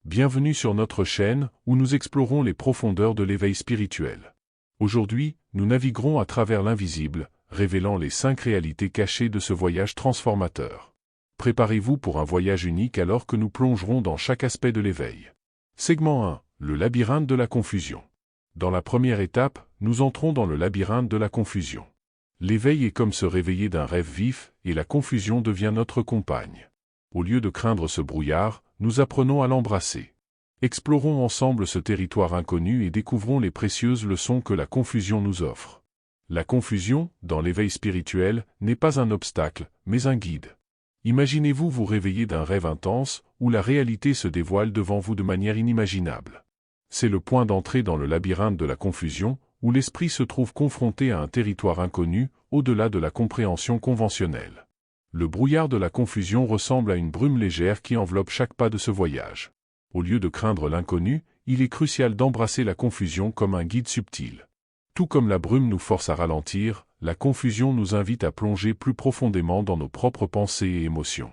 Bienvenue sur notre chaîne où nous explorons les profondeurs de l'éveil spirituel. Aujourd'hui, nous naviguerons à travers l'invisible, révélant les 5 réalités cachées de ce voyage transformateur. Préparez-vous pour un voyage unique alors que nous plongerons dans chaque aspect de l'éveil. Segment 1. Le labyrinthe de la confusion. Dans la première étape, nous entrons dans le labyrinthe de la confusion. L'éveil est comme se réveiller d'un rêve vif, et la confusion devient notre compagne. Au lieu de craindre ce brouillard, nous apprenons à l'embrasser. Explorons ensemble ce territoire inconnu et découvrons les précieuses leçons que la confusion nous offre. La confusion, dans l'éveil spirituel, n'est pas un obstacle, mais un guide. Imaginez-vous vous réveiller d'un rêve intense, où la réalité se dévoile devant vous de manière inimaginable. C'est le point d'entrée dans le labyrinthe de la confusion, où l'esprit se trouve confronté à un territoire inconnu, au-delà de la compréhension conventionnelle. Le brouillard de la confusion ressemble à une brume légère qui enveloppe chaque pas de ce voyage. Au lieu de craindre l'inconnu, il est crucial d'embrasser la confusion comme un guide subtil. Tout comme la brume nous force à ralentir, la confusion nous invite à plonger plus profondément dans nos propres pensées et émotions.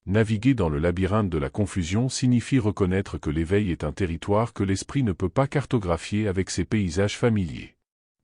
Naviguer dans le labyrinthe de la confusion signifie reconnaître que l'éveil est un territoire que l'esprit ne peut pas cartographier avec ses paysages familiers.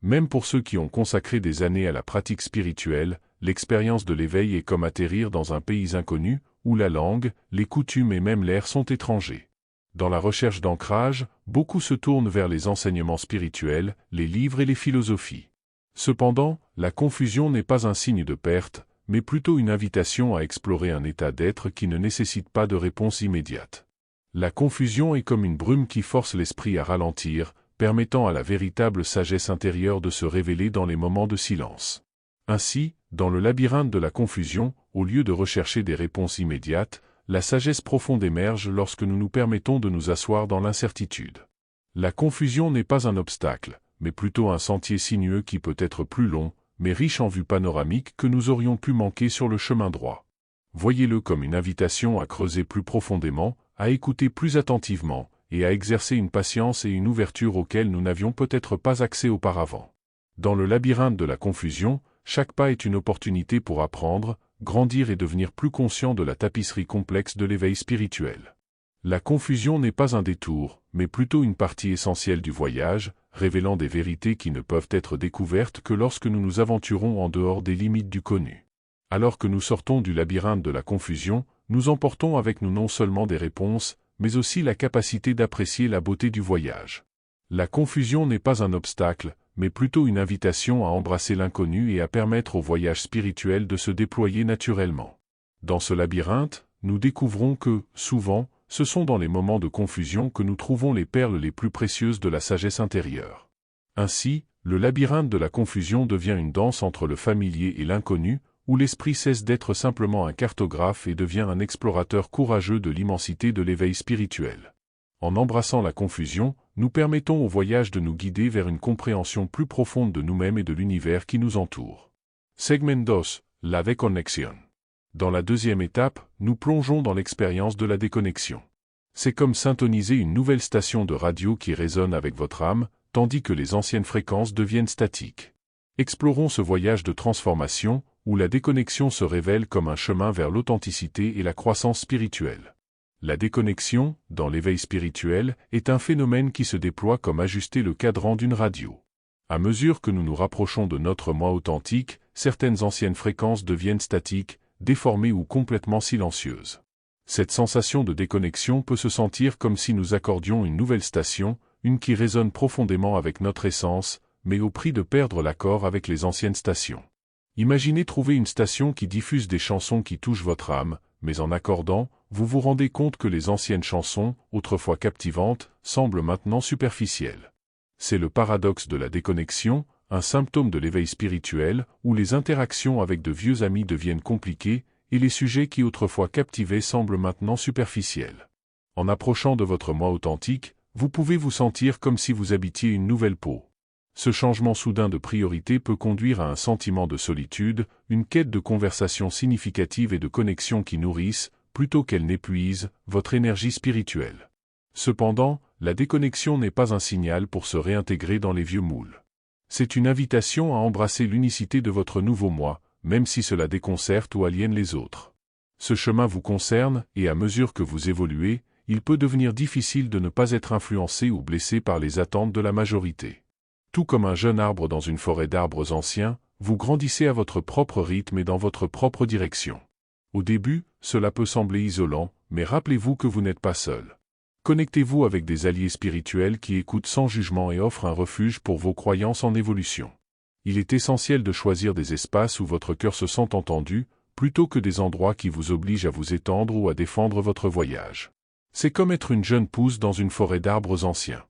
Même pour ceux qui ont consacré des années à la pratique spirituelle, l'expérience de l'éveil est comme atterrir dans un pays inconnu, où la langue, les coutumes et même l'air sont étrangers. Dans la recherche d'ancrage, beaucoup se tournent vers les enseignements spirituels, les livres et les philosophies. Cependant, la confusion n'est pas un signe de perte, mais plutôt une invitation à explorer un état d'être qui ne nécessite pas de réponse immédiate. La confusion est comme une brume qui force l'esprit à ralentir, permettant à la véritable sagesse intérieure de se révéler dans les moments de silence. Ainsi, dans le labyrinthe de la confusion, au lieu de rechercher des réponses immédiates, la sagesse profonde émerge lorsque nous nous permettons de nous asseoir dans l'incertitude. La confusion n'est pas un obstacle, mais plutôt un sentier sinueux qui peut être plus long, mais riche en vues panoramiques que nous aurions pu manquer sur le chemin droit. Voyez-le comme une invitation à creuser plus profondément, à écouter plus attentivement, et à exercer une patience et une ouverture auxquelles nous n'avions peut-être pas accès auparavant. Dans le labyrinthe de la confusion, chaque pas est une opportunité pour apprendre, grandir et devenir plus conscient de la tapisserie complexe de l'éveil spirituel. La confusion n'est pas un détour, mais plutôt une partie essentielle du voyage, révélant des vérités qui ne peuvent être découvertes que lorsque nous nous aventurons en dehors des limites du connu. Alors que nous sortons du labyrinthe de la confusion, nous emportons avec nous non seulement des réponses, mais aussi la capacité d'apprécier la beauté du voyage. La confusion n'est pas un obstacle, mais plutôt une invitation à embrasser l'inconnu et à permettre au voyage spirituel de se déployer naturellement. Dans ce labyrinthe, nous découvrons que, souvent, ce sont dans les moments de confusion que nous trouvons les perles les plus précieuses de la sagesse intérieure. Ainsi, le labyrinthe de la confusion devient une danse entre le familier et l'inconnu, où l'esprit cesse d'être simplement un cartographe et devient un explorateur courageux de l'immensité de l'éveil spirituel. En embrassant la confusion, nous permettons au voyage de nous guider vers une compréhension plus profonde de nous-mêmes et de l'univers qui nous entoure. Segment 2. La déconnexion. Dans la deuxième étape, nous plongeons dans l'expérience de la déconnexion. C'est comme syntoniser une nouvelle station de radio qui résonne avec votre âme, tandis que les anciennes fréquences deviennent statiques. Explorons ce voyage de transformation, où la déconnexion se révèle comme un chemin vers l'authenticité et la croissance spirituelle. La déconnexion, dans l'éveil spirituel, est un phénomène qui se déploie comme ajuster le cadran d'une radio. À mesure que nous nous rapprochons de notre moi authentique, certaines anciennes fréquences deviennent statiques, déformées ou complètement silencieuses. Cette sensation de déconnexion peut se sentir comme si nous accordions une nouvelle station, une qui résonne profondément avec notre essence, mais au prix de perdre l'accord avec les anciennes stations. Imaginez trouver une station qui diffuse des chansons qui touchent votre âme, mais en accordant, vous vous rendez compte que les anciennes chansons, autrefois captivantes, semblent maintenant superficielles. C'est le paradoxe de la déconnexion, un symptôme de l'éveil spirituel, où les interactions avec de vieux amis deviennent compliquées, et les sujets qui autrefois captivaient semblent maintenant superficiels. En approchant de votre moi authentique, vous pouvez vous sentir comme si vous habitiez une nouvelle peau. Ce changement soudain de priorité peut conduire à un sentiment de solitude, une quête de conversation significative et de connexion qui nourrissent, plutôt qu'elles n'épuisent, votre énergie spirituelle. Cependant, la déconnexion n'est pas un signal pour se réintégrer dans les vieux moules. C'est une invitation à embrasser l'unicité de votre nouveau moi, même si cela déconcerte ou aliène les autres. Ce chemin vous concerne, et à mesure que vous évoluez, il peut devenir difficile de ne pas être influencé ou blessé par les attentes de la majorité. Tout comme un jeune arbre dans une forêt d'arbres anciens, vous grandissez à votre propre rythme et dans votre propre direction. Au début, cela peut sembler isolant, mais rappelez-vous que vous n'êtes pas seul. Connectez-vous avec des alliés spirituels qui écoutent sans jugement et offrent un refuge pour vos croyances en évolution. Il est essentiel de choisir des espaces où votre cœur se sent entendu, plutôt que des endroits qui vous obligent à vous étendre ou à défendre votre voyage. C'est comme être une jeune pousse dans une forêt d'arbres anciens.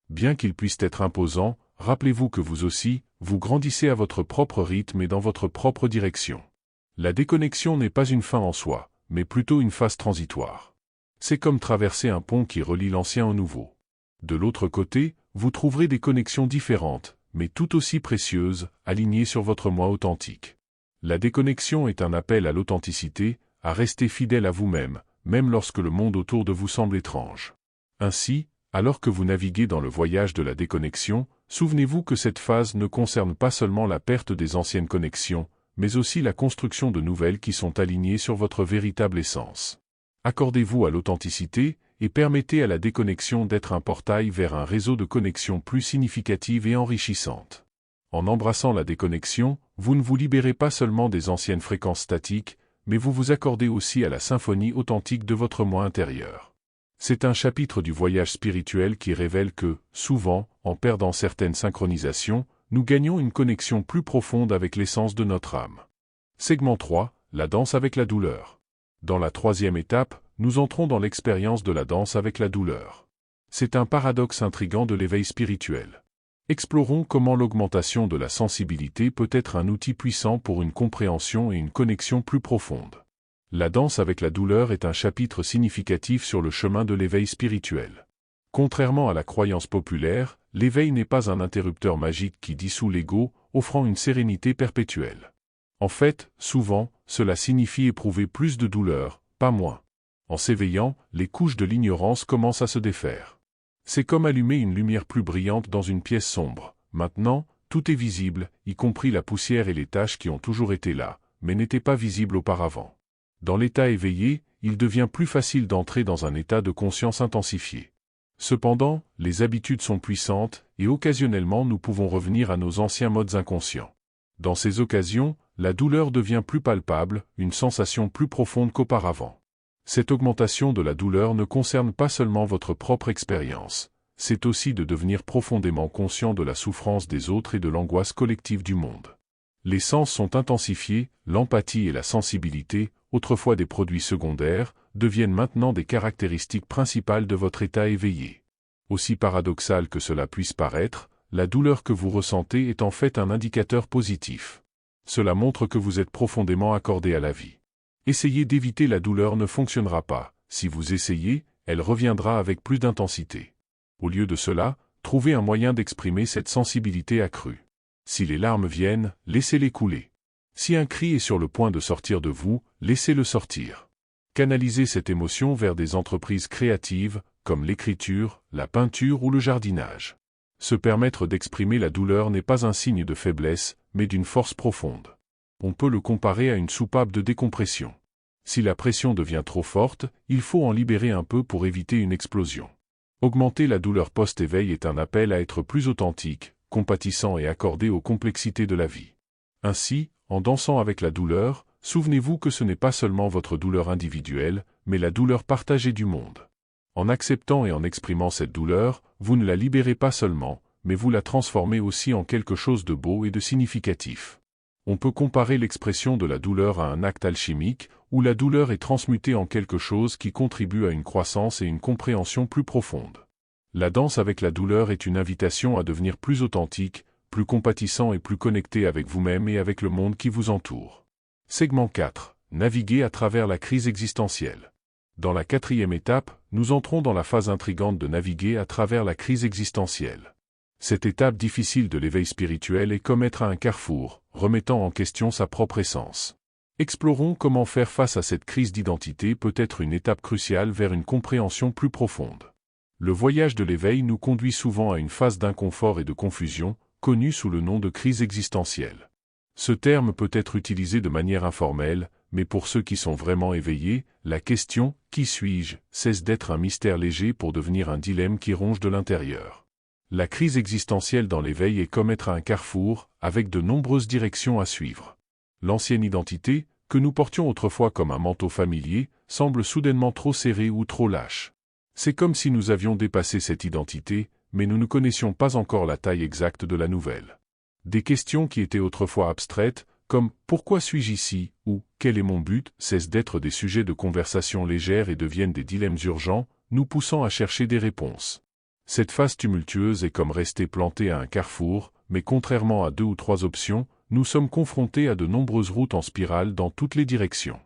Bien qu'ils puissent être imposants, rappelez-vous que vous aussi, vous grandissez à votre propre rythme et dans votre propre direction. La déconnexion n'est pas une fin en soi, mais plutôt une phase transitoire. C'est comme traverser un pont qui relie l'ancien au nouveau. De l'autre côté, vous trouverez des connexions différentes, mais tout aussi précieuses, alignées sur votre moi authentique. La déconnexion est un appel à l'authenticité, à rester fidèle à vous-même, même lorsque le monde autour de vous semble étrange. Ainsi, alors que vous naviguez dans le voyage de la déconnexion, souvenez-vous que cette phase ne concerne pas seulement la perte des anciennes connexions, mais aussi la construction de nouvelles qui sont alignées sur votre véritable essence. Accordez-vous à l'authenticité et permettez à la déconnexion d'être un portail vers un réseau de connexions plus significatives et enrichissantes. En embrassant la déconnexion, vous ne vous libérez pas seulement des anciennes fréquences statiques, mais vous vous accordez aussi à la symphonie authentique de votre moi intérieur. C'est un chapitre du voyage spirituel qui révèle que, souvent, en perdant certaines synchronisations, nous gagnons une connexion plus profonde avec l'essence de notre âme. Segment 3, la danse avec la douleur. Dans la troisième étape, nous entrons dans l'expérience de la danse avec la douleur. C'est un paradoxe intrigant de l'éveil spirituel. Explorons comment l'augmentation de la sensibilité peut être un outil puissant pour une compréhension et une connexion plus profonde. La danse avec la douleur est un chapitre significatif sur le chemin de l'éveil spirituel. Contrairement à la croyance populaire, l'éveil n'est pas un interrupteur magique qui dissout l'ego, offrant une sérénité perpétuelle. En fait, souvent, cela signifie éprouver plus de douleur, pas moins. En s'éveillant, les couches de l'ignorance commencent à se défaire. C'est comme allumer une lumière plus brillante dans une pièce sombre. Maintenant, tout est visible, y compris la poussière et les taches qui ont toujours été là, mais n'étaient pas visibles auparavant. Dans l'état éveillé, il devient plus facile d'entrer dans un état de conscience intensifié. Cependant, les habitudes sont puissantes, et occasionnellement nous pouvons revenir à nos anciens modes inconscients. Dans ces occasions, la douleur devient plus palpable, une sensation plus profonde qu'auparavant. Cette augmentation de la douleur ne concerne pas seulement votre propre expérience, c'est aussi de devenir profondément conscient de la souffrance des autres et de l'angoisse collective du monde. Les sens sont intensifiés, l'empathie et la sensibilité, autrefois des produits secondaires, deviennent maintenant des caractéristiques principales de votre état éveillé. Aussi paradoxal que cela puisse paraître, la douleur que vous ressentez est en fait un indicateur positif. Cela montre que vous êtes profondément accordé à la vie. Essayer d'éviter la douleur ne fonctionnera pas. Si vous essayez, elle reviendra avec plus d'intensité. Au lieu de cela, trouvez un moyen d'exprimer cette sensibilité accrue. Si les larmes viennent, laissez-les couler. Si un cri est sur le point de sortir de vous, laissez-le sortir. Canalisez cette émotion vers des entreprises créatives, comme l'écriture, la peinture ou le jardinage. Se permettre d'exprimer la douleur n'est pas un signe de faiblesse, mais d'une force profonde. On peut le comparer à une soupape de décompression. Si la pression devient trop forte, il faut en libérer un peu pour éviter une explosion. Augmenter la douleur post-éveil est un appel à être plus authentique, compatissant et accordé aux complexités de la vie. Ainsi, en dansant avec la douleur, souvenez-vous que ce n'est pas seulement votre douleur individuelle, mais la douleur partagée du monde. En acceptant et en exprimant cette douleur, vous ne la libérez pas seulement, mais vous la transformez aussi en quelque chose de beau et de significatif. On peut comparer l'expression de la douleur à un acte alchimique, où la douleur est transmutée en quelque chose qui contribue à une croissance et une compréhension plus profonde. La danse avec la douleur est une invitation à devenir plus authentique, plus compatissant et plus connecté avec vous-même et avec le monde qui vous entoure. Segment 4. Naviguer à travers la crise existentielle. Dans la quatrième étape, nous entrons dans la phase intrigante de naviguer à travers la crise existentielle. Cette étape difficile de l'éveil spirituel est comme être à un carrefour, remettant en question sa propre essence. Explorons comment faire face à cette crise d'identité peut être une étape cruciale vers une compréhension plus profonde. Le voyage de l'éveil nous conduit souvent à une phase d'inconfort et de confusion, connue sous le nom de crise existentielle. Ce terme peut être utilisé de manière informelle, mais pour ceux qui sont vraiment éveillés, la question « Qui suis-je » cesse d'être un mystère léger pour devenir un dilemme qui ronge de l'intérieur. La crise existentielle dans l'éveil est comme être à un carrefour, avec de nombreuses directions à suivre. L'ancienne identité, que nous portions autrefois comme un manteau familier, semble soudainement trop serrée ou trop lâche. C'est comme si nous avions dépassé cette identité, mais nous ne connaissions pas encore la taille exacte de la nouvelle. Des questions qui étaient autrefois abstraites, comme « Pourquoi suis-je ici ?» ou « Quel est mon but ?» cessent d'être des sujets de conversation légère et deviennent des dilemmes urgents, nous poussant à chercher des réponses. Cette phase tumultueuse est comme rester planté à un carrefour, mais contrairement à 2 ou 3 options, nous sommes confrontés à de nombreuses routes en spirale dans toutes les directions.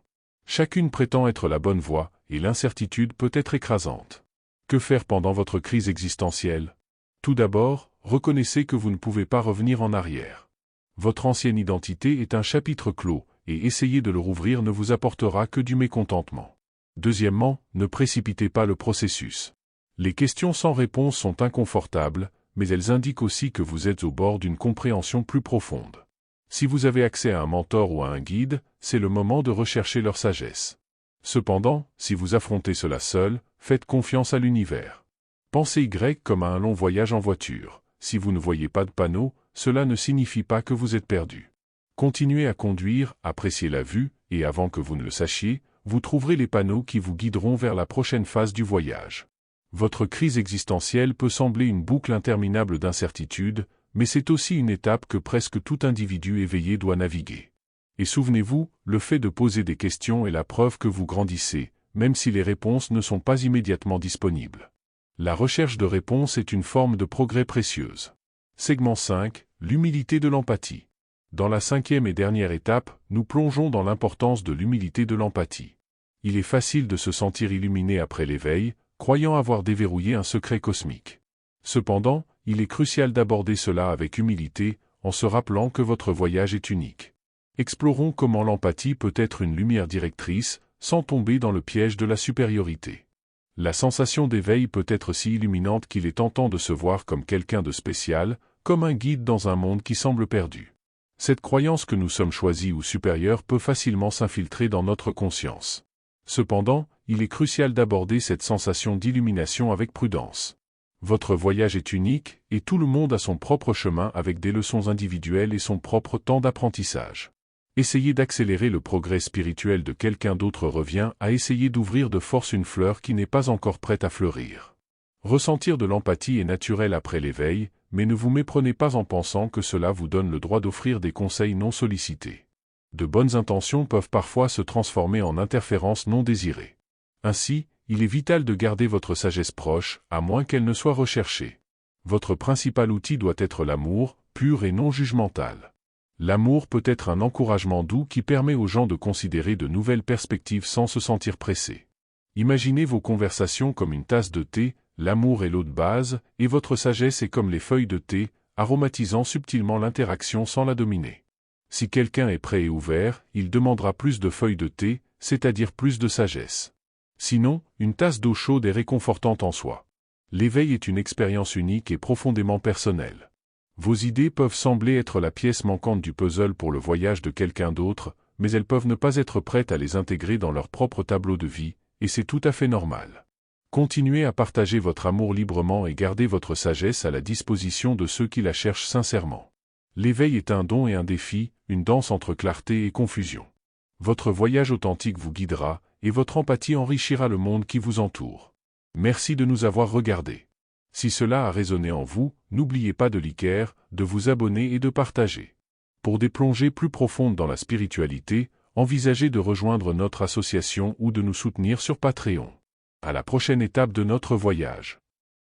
Chacune prétend être la bonne voie, et l'incertitude peut être écrasante. Que faire pendant votre crise existentielle? Tout d'abord, reconnaissez que vous ne pouvez pas revenir en arrière. Votre ancienne identité est un chapitre clos, et essayer de le rouvrir ne vous apportera que du mécontentement. Deuxièmement, ne précipitez pas le processus. Les questions sans réponse sont inconfortables, mais elles indiquent aussi que vous êtes au bord d'une compréhension plus profonde. Si vous avez accès à un mentor ou à un guide, c'est le moment de rechercher leur sagesse. Cependant, si vous affrontez cela seul, faites confiance à l'univers. Pensez Y comme à un long voyage en voiture. Si vous ne voyez pas de panneau, cela ne signifie pas que vous êtes perdu. Continuez à conduire, appréciez la vue, et avant que vous ne le sachiez, vous trouverez les panneaux qui vous guideront vers la prochaine phase du voyage. Votre crise existentielle peut sembler une boucle interminable d'incertitudes, mais c'est aussi une étape que presque tout individu éveillé doit naviguer. Et souvenez-vous, le fait de poser des questions est la preuve que vous grandissez, même si les réponses ne sont pas immédiatement disponibles. La recherche de réponses est une forme de progrès précieuse. Segment 5, l'humilité de l'empathie. Dans la 5e et dernière étape, nous plongeons dans l'importance de l'humilité de l'empathie. Il est facile de se sentir illuminé après l'éveil, croyant avoir déverrouillé un secret cosmique. Cependant, il est crucial d'aborder cela avec humilité, en se rappelant que votre voyage est unique. Explorons comment l'empathie peut être une lumière directrice, sans tomber dans le piège de la supériorité. La sensation d'éveil peut être si illuminante qu'il est tentant de se voir comme quelqu'un de spécial, comme un guide dans un monde qui semble perdu. Cette croyance que nous sommes choisis ou supérieurs peut facilement s'infiltrer dans notre conscience. Cependant, il est crucial d'aborder cette sensation d'illumination avec prudence. Votre voyage est unique, et tout le monde a son propre chemin avec des leçons individuelles et son propre temps d'apprentissage. Essayer d'accélérer le progrès spirituel de quelqu'un d'autre revient à essayer d'ouvrir de force une fleur qui n'est pas encore prête à fleurir. Ressentir de l'empathie est naturel après l'éveil, mais ne vous méprenez pas en pensant que cela vous donne le droit d'offrir des conseils non sollicités. De bonnes intentions peuvent parfois se transformer en interférences non désirées. Ainsi, il est vital de garder votre sagesse proche, à moins qu'elle ne soit recherchée. Votre principal outil doit être l'amour, pur et non jugemental. L'amour peut être un encouragement doux qui permet aux gens de considérer de nouvelles perspectives sans se sentir pressés. Imaginez vos conversations comme une tasse de thé, l'amour est l'eau de base, et votre sagesse est comme les feuilles de thé, aromatisant subtilement l'interaction sans la dominer. Si quelqu'un est prêt et ouvert, il demandera plus de feuilles de thé, c'est-à-dire plus de sagesse. Sinon, une tasse d'eau chaude est réconfortante en soi. L'éveil est une expérience unique et profondément personnelle. Vos idées peuvent sembler être la pièce manquante du puzzle pour le voyage de quelqu'un d'autre, mais elles peuvent ne pas être prêtes à les intégrer dans leur propre tableau de vie, et c'est tout à fait normal. Continuez à partager votre amour librement et gardez votre sagesse à la disposition de ceux qui la cherchent sincèrement. L'éveil est un don et un défi, une danse entre clarté et confusion. Votre voyage authentique vous guidera, et votre empathie enrichira le monde qui vous entoure. Merci de nous avoir regardés. Si cela a résonné en vous, n'oubliez pas de liker, de vous abonner et de partager. Pour des plongées plus profondes dans la spiritualité, envisagez de rejoindre notre association ou de nous soutenir sur Patreon. À la prochaine étape de notre voyage.